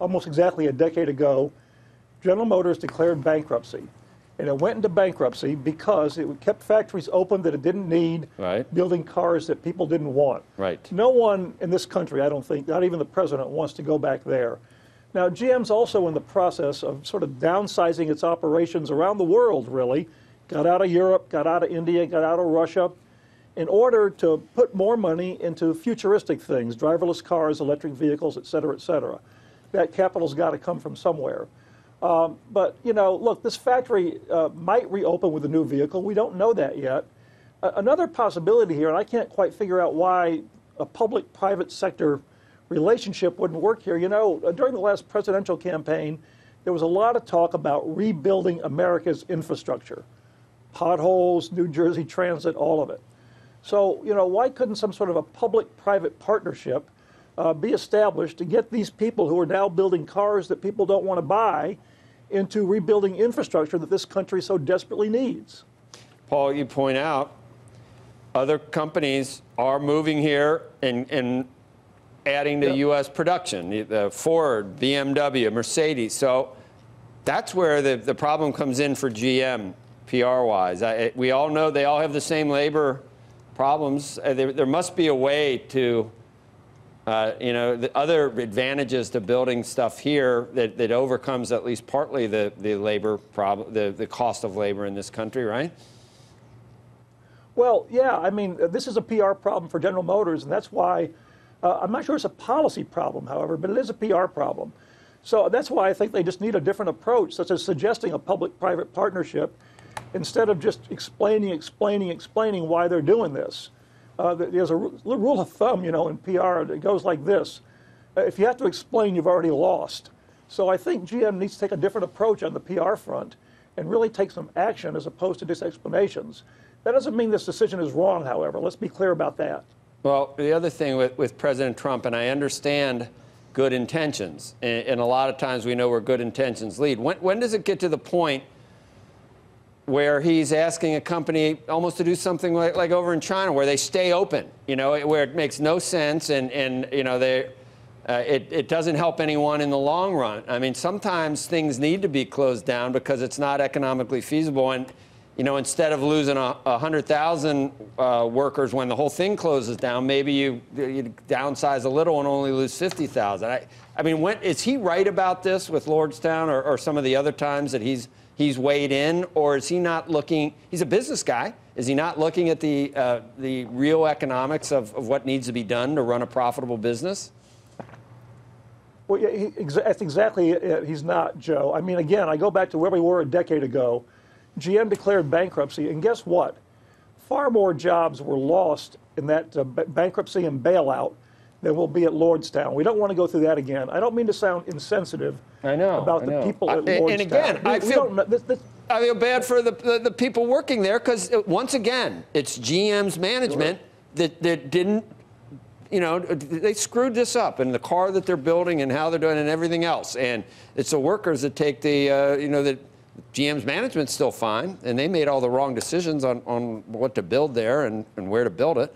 almost exactly a decade ago, General Motors declared bankruptcy. And it went into bankruptcy because it kept factories open that it didn't need, building cars that people didn't want. No one in this country, I don't think, not even the president, wants to go back there. Now, GM's also in the process of sort of downsizing its operations around the world, really. Got out of Europe, got out of India, got out of Russia, in order to put more money into futuristic things, driverless cars, electric vehicles, et cetera, et cetera. That capital's got to come from somewhere. But, you know, look, this factory might reopen with a new vehicle. We don't know that yet. Another possibility here, and I can't quite figure out why a public-private sector relationship wouldn't work here. You know, during the last presidential campaign, there was a lot of talk about rebuilding America's infrastructure. Potholes, New Jersey Transit, all of it. So, you know, why couldn't some sort of a public-private partnership be established to get these people who are now building cars that people don't want to buy into rebuilding infrastructure that this country so desperately needs? Paul, you point out other companies are moving here and adding to U.S. production, Ford, BMW, Mercedes. So that's where the problem comes in for GM, PR-wise. We all know they all have the same labor problems. There must be a way to, you know, the other advantages to building stuff here that overcomes at least partly the labor problem, the cost of labor in this country, right? Well, yeah, I mean, this is a PR problem for General Motors, and that's why I'm not sure it's a policy problem, however, but it is a PR problem. So that's why I think they just need a different approach, such as suggesting a public-private partnership instead of just explaining why they're doing this. There's a rule of thumb, you know, in PR that goes like this. If you have to explain, you've already lost. So I think GM needs to take a different approach on the PR front and really take some action as opposed to just explanations. That doesn't mean this decision is wrong, however. Let's be clear about that. Well, the other thing with President Trump, and I understand good intentions, and a lot of times we know where good intentions lead. When does it get to the point where he's asking a company almost to do something like over in China, where they stay open, you know, where it makes no sense and you know, it doesn't help anyone in the long run? I mean, sometimes things need to be closed down because it's not economically feasible. And, you know, instead of losing 100,000 workers when the whole thing closes down, maybe you downsize a little and only lose 50,000. I mean, is he right about this with Lordstown or some of the other times that he's weighed in, or is he not looking? He's a business guy. Is he not looking at the real economics of what needs to be done to run a profitable business? Well, yeah, that's exactly it. He's not, Joe. I mean, again, I go back to where we were a decade ago. GM declared bankruptcy, and guess what? Far more jobs were lost in that bankruptcy and bailout than will be at Lordstown. We don't want to go through that again. I don't mean to sound insensitive about the people at Lordstown. And again, I feel bad for the people working there because, once again, it's GM's management that didn't, you know, they screwed this up in the car that they're building and how they're doing and everything else. And it's the workers that take the, you know, GM's management's still fine, and they made all the wrong decisions on what to build there and where to build it.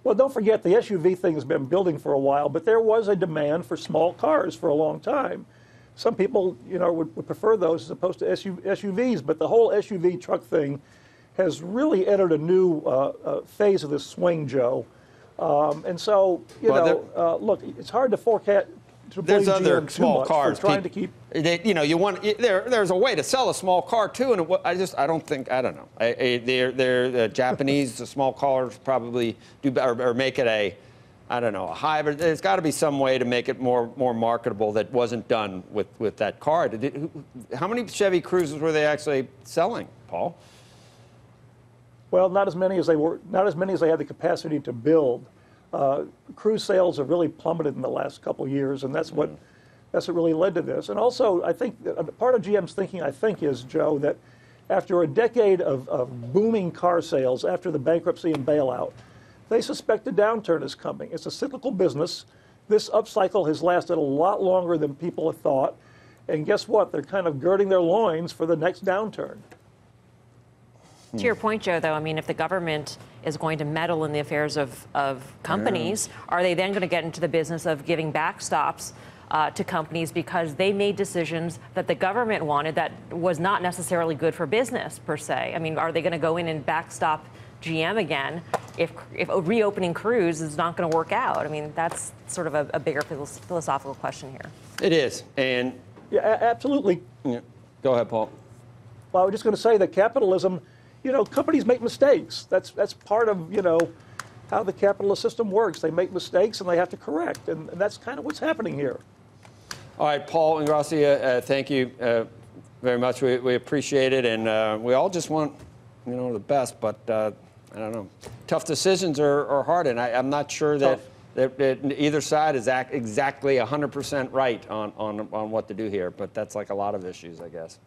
Well, don't forget, the SUV thing has been building for a while, but there was a demand for small cars for a long time. Some people, you know, would prefer those as opposed to SUVs, but the whole SUV truck thing has really entered a new phase of this swing, Joe. And so, you know, look, it's hard to forecast. There's other small cars. Trying to keep. You know, there's a way to sell a small car too, and I don't know. They're Japanese. The small cars probably do better, or make it I don't know, a hybrid. There's got to be some way to make it more marketable that wasn't done with that car. How many Chevy Cruzes were they actually selling, Paul? Well, not as many as they were. Not as many as they had the capacity to build. Cruise sales have really plummeted in the last couple of years, and that's what really led to this. And also, I think part of GM's thinking, is, Joe, that after a decade of booming car sales, after the bankruptcy and bailout, they suspect a downturn is coming. It's a cyclical business. This upcycle has lasted a lot longer than people have thought. And guess what? They're kind of girding their loins for the next downturn. To your point, Joe, though, I mean, if the government is going to meddle in the affairs of companies, are they then going to get into the business of giving backstops to companies because they made decisions that the government wanted that was not necessarily good for business per se. I mean, are they going to go in and backstop GM again if reopening Cruise is not going to work out? I mean, that's sort of a bigger philosophical question here. It is, and yeah, absolutely. Yeah. Go ahead, Paul. Well, I was just going to say that capitalism, companies make mistakes. That's part of, how the capitalist system works. They make mistakes and they have to correct, and that's kind of what's happening here. All right, Paul Ingrassia, thank you very much. We appreciate it, and we all just want, the best, but I don't know. Tough decisions are hard, and I'm not sure that either side is exactly 100% right on what to do here, but that's like a lot of issues, I guess.